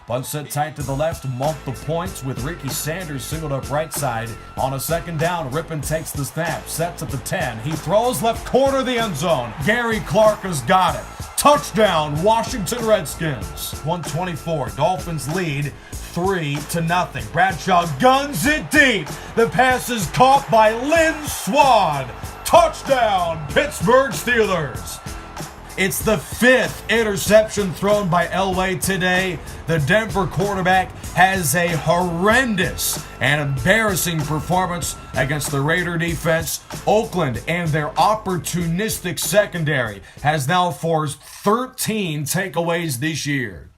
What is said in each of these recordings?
Punt set tight to the left, mark the points with Ricky Sanders singled up right side. On a second down, Rippon takes the snap, sets at the 10. He throws left corner of the end zone. Gary Clark has got it. Touchdown, Washington Redskins. 124, Dolphins lead 3-0. Bradshaw guns it deep. The pass is caught by Lynn Swann. Touchdown, Pittsburgh Steelers. It's the 5th interception thrown by Elway today. The Denver quarterback has a horrendous and embarrassing performance against the Raider defense. Oakland and their opportunistic secondary has now forced 13 takeaways this year.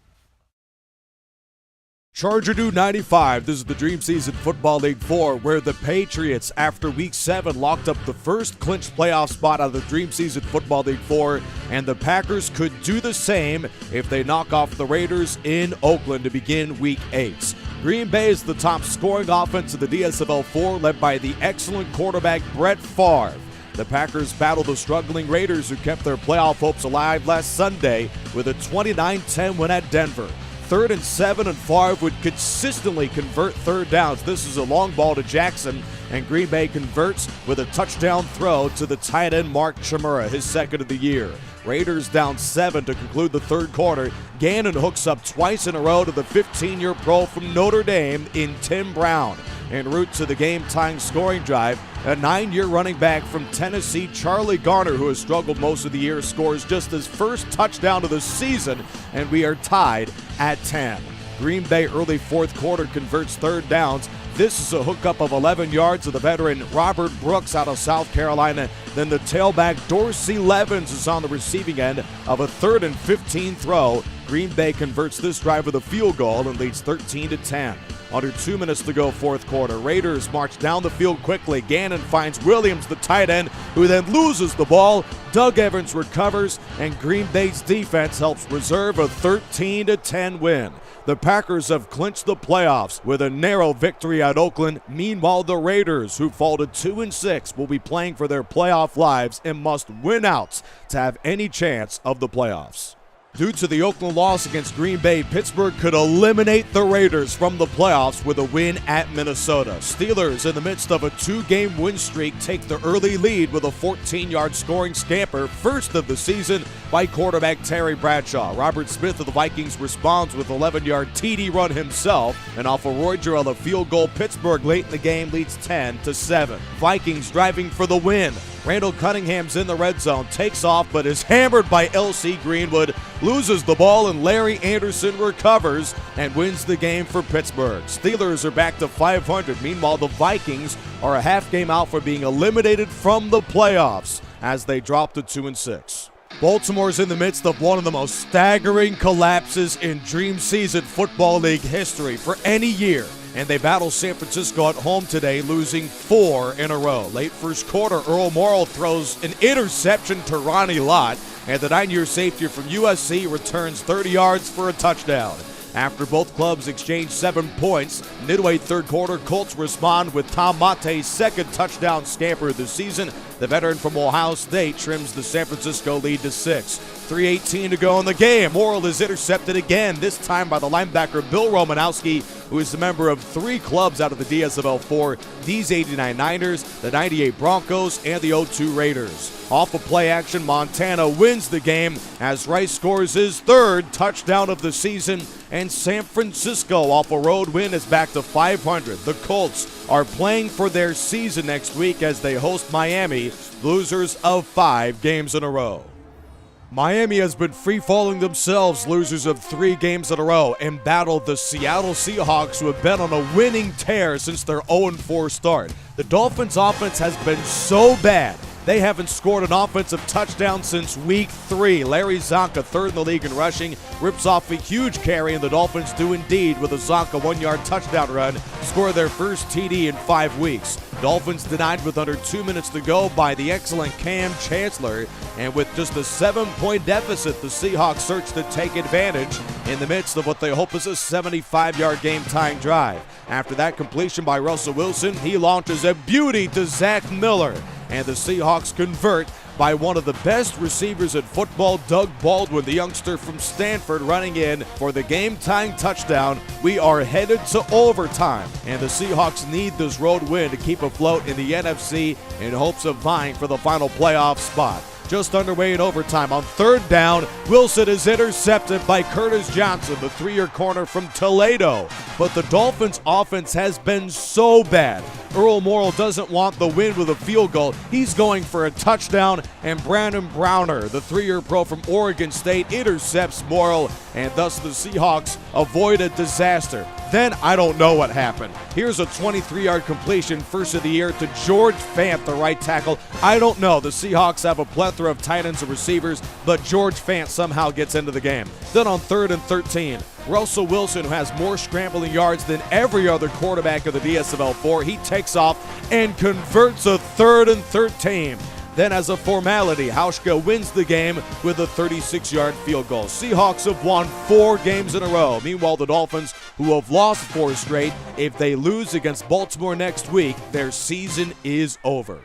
Charger Dude 95, this is the Dream Season Football League 4, where the Patriots, after Week 7, locked up the first clinched playoff spot out of the Dream Season Football League 4, and the Packers could do the same if they knock off the Raiders in Oakland to begin Week 8. Green Bay is the top scoring offense of the DSFL 4, led by the excellent quarterback Brett Favre. The Packers battle the struggling Raiders, who kept their playoff hopes alive last Sunday with a 29-10 win at Denver. 3rd and 7, and Favre would consistently convert third downs. This is a long ball to Jackson, and Green Bay converts with a touchdown throw to the tight end Mark Chmura, his second of the year. Raiders down 7 to conclude the third quarter. Gannon hooks up twice in a row to the 15-year pro from Notre Dame in Tim Brown. En route to the game-tying scoring drive, a 9-year running back from Tennessee, Charlie Garner, who has struggled most of the year, scores just his first touchdown of the season, and we are tied at 10. Green Bay early fourth quarter converts third downs. This is a hookup of 11 yards to the veteran Robert Brooks out of South Carolina. Then the tailback Dorsey Levens is on the receiving end of a 3rd and 15 throw. Green Bay converts this drive with a field goal and leads 13-10. Under 2 minutes to go fourth quarter. Raiders march down the field quickly. Gannon finds Williams, the tight end, who then loses the ball. Doug Evans recovers, and Green Bay's defense helps preserve a 13-10 win. The Packers have clinched the playoffs with a narrow victory at Oakland. Meanwhile, the Raiders, who fall to 2-6, will be playing for their playoff lives and must win out to have any chance of the playoffs. Due to the Oakland loss against Green Bay, Pittsburgh could eliminate the Raiders from the playoffs with a win at Minnesota. Steelers, in the midst of a 2-game win streak, take the early lead with a 14-yard scoring scamper, first of the season, by quarterback Terry Bradshaw. Robert Smith of the Vikings responds with an 11-yard TD run himself, and off a Roy Jarrell field goal, Pittsburgh late in the game leads 10-7. Vikings driving for the win. Randall Cunningham's in the red zone, takes off, but is hammered by L.C. Greenwood, loses the ball, and Larry Anderson recovers and wins the game for Pittsburgh. Steelers are back to 500. Meanwhile, the Vikings are a half game out for being eliminated from the playoffs as they drop to 2-6. Baltimore's in the midst of one of the most staggering collapses in Dream Season Football League history for any year, and they battle San Francisco at home today, losing 4 in a row. Late first quarter, Earl Morrall throws an interception to Ronnie Lott, and the 9-year safety from USC returns 30 yards for a touchdown. After both clubs exchange 7 points, midway third quarter, Colts respond with Tom Mate's second touchdown scamper of the season. The veteran from Ohio State trims the San Francisco lead to 6. 3:18 to go in the game. Morrall is intercepted again, this time by the linebacker Bill Romanowski, who is a member of 3 clubs out of the DSFL 4, these 89 Niners, the 98 Broncos, and the 02 Raiders. Off of play action, Montana wins the game as Rice scores his 3rd touchdown of the season, and San Francisco, off a road win, is back to 500. The Colts are playing for their season next week as they host Miami, losers of 5 games in a row. Miami has been free-falling themselves, losers of 3 games in a row, and battle the Seattle Seahawks, who have been on a winning tear since their 0-4 start. The Dolphins' offense has been so bad, they haven't scored an offensive touchdown since week 3. Larry Zonka, 3rd in the league in rushing, rips off a huge carry, and the Dolphins do indeed, with a Zonka 1-yard touchdown run, score their first TD in 5 weeks. Dolphins denied with under 2 minutes to go by the excellent Cam Chancellor, and with just a 7-point deficit, the Seahawks search to take advantage in the midst of what they hope is a 75-yard game-tying drive. After that completion by Russell Wilson, he launches a beauty to Zach Miller, and the Seahawks convert by one of the best receivers in football, Doug Baldwin, the youngster from Stanford, running in for the game-tying touchdown. We are headed to overtime, and the Seahawks need this road win to keep afloat in the NFC in hopes of vying for the final playoff spot. Just underway in overtime. On third down, Wilson is intercepted by Curtis Johnson, the three-year corner from Toledo. But the Dolphins' offense has been so bad. Earl Morrall doesn't want the win with a field goal. He's going for a touchdown, and Brandon Browner, the three-year pro from Oregon State, intercepts Morrall, and thus the Seahawks avoid a disaster. Then I don't know what happened. Here's a 23-yard completion, first of the year, to George Fant, the right tackle. I don't know. The Seahawks have a plethora of tight ends and receivers, but George Fant somehow gets into the game. Then on 3rd and 13, Russell Wilson, who has more scrambling yards than every other quarterback of the DSFL4, he takes off and converts a 3rd and 13. Then, as a formality, Hauschka wins the game with a 36-yard field goal. Seahawks have won 4 games in a row. Meanwhile, the Dolphins, who have lost 4 straight, if they lose against Baltimore next week, their season is over.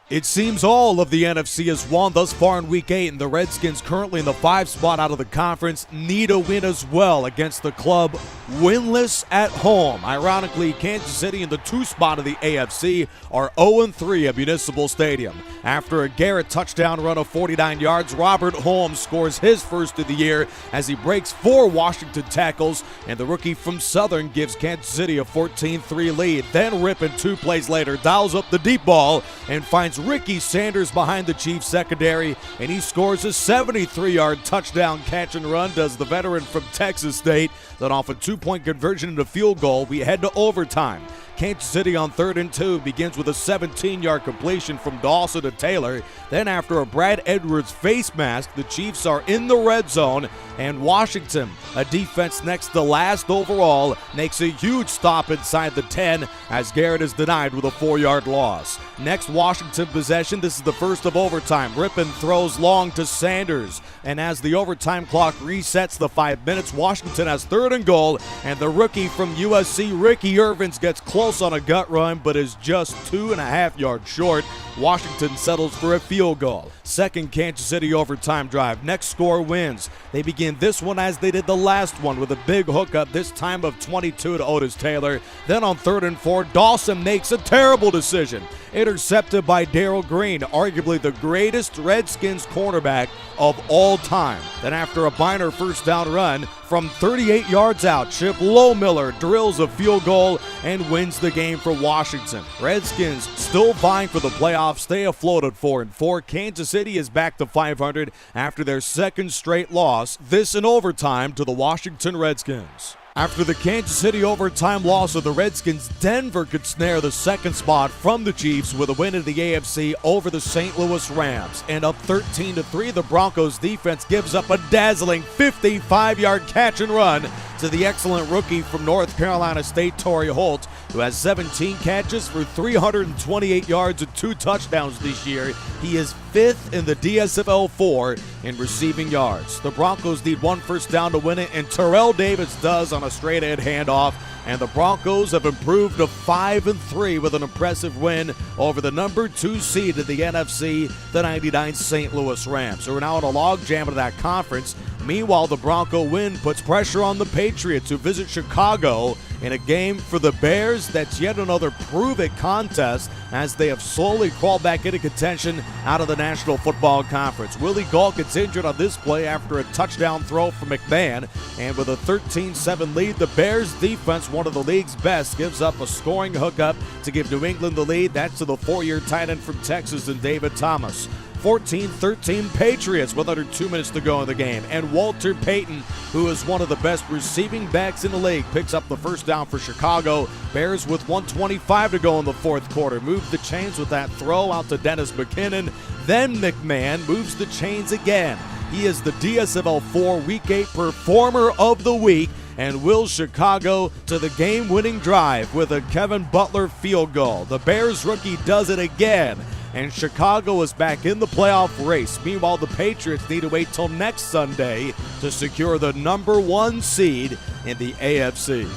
It seems all of the NFC has won thus far in Week 8, and the Redskins, currently in the 5 spot out of the conference, need a win as well against the club winless at home. Ironically, Kansas City in the 2 spot of the AFC are 0-3 at Municipal Stadium. After a Garrett touchdown run of 49 yards, Robert Holmes scores his first of the year as he breaks 4 Washington tackles, and the rookie from Southern gives Kansas City a 14-3 lead. Then Rippon, 2 plays later, dials up the deep ball and finds Ricky Sanders behind the Chiefs secondary, and he scores a 73-yard touchdown catch and run, does the veteran from Texas State. Then off a 2-point conversion into field goal, we head to overtime. Kansas City on 3rd and 2 begins with a 17-yard completion from Dawson to Taylor. Then after a Brad Edwards face mask, the Chiefs are in the red zone, and Washington, a defense next to last overall, makes a huge stop inside the 10 as Garrett is denied with a 4-yard loss. Next Washington possession, this is the first of overtime. Rippon throws long to Sanders, and as the overtime clock resets the 5 minutes, Washington has 3rd and goal, and the rookie from USC, Ricky Irvins, gets close on a gut run but is just 2.5 yards short. Washington settles for a field goal. Second Kansas City overtime drive. Next score wins. They begin this one as they did the last one with a big hookup, this time of 22 to Otis Taylor. Then on 3rd and 4, Dawson makes a terrible decision. Intercepted by Darrell Green, arguably the greatest Redskins cornerback of all time. Then after a Biner first down run from 38 yards out, Chip Lohmiller drills a field goal and wins the game for Washington. Redskins still vying for the playoffs, stay afloat at 4-4. Kansas City is back to 500 after their 2nd straight loss, this in overtime to the Washington Redskins. After the Kansas City overtime loss of the Redskins, Denver could snare the 2nd spot from the Chiefs with a win in the AFC over the St. Louis Rams. And up 13-3, the Broncos defense gives up a dazzling 55-yard catch and run to the excellent rookie from North Carolina State, Torrey Holt, who has 17 catches for 328 yards and 2 touchdowns this year. He is 5th in the DSFL4 in receiving yards. The Broncos need 1 first down to win it, and Terrell Davis does on a straight-ahead handoff, and the Broncos have improved to 5-3 with an impressive win over the number 2 seed in the NFC, the 99 St. Louis Rams, who are now in a logjam of that conference. Meanwhile, the Bronco win puts pressure on the Patriots, who visit Chicago in a game for the Bears that's yet another prove-it contest as they have slowly crawled back into contention out of the National Football Conference. Willie Gault gets injured on this play after a touchdown throw from McMahon, and with a 13-7 lead, the Bears defense, one of the league's best, gives up a scoring hookup to give New England the lead. That's to the 4-year tight end from Texas and David Thomas. 14-13 Patriots with under 2 minutes to go in the game. And Walter Payton, who is one of the best receiving backs in the league, picks up the first down for Chicago. Bears with 1:25 to go in the 4th quarter. Move the chains with that throw out to Dennis McKinnon. Then McMahon moves the chains again. He is the DSFL4 Week 8 Performer of the Week and wills Chicago to the game-winning drive with a Kevin Butler field goal. The Bears rookie does it again, and Chicago is back in the playoff race. Meanwhile, the Patriots need to wait till next Sunday to secure the number 1 seed in the AFC.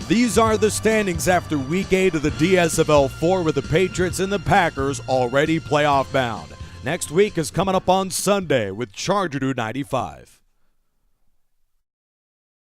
These are the standings after Week 8 of the DSFL4, with the Patriots and the Packers already playoff bound. Next week is coming up on Sunday with Charger 295.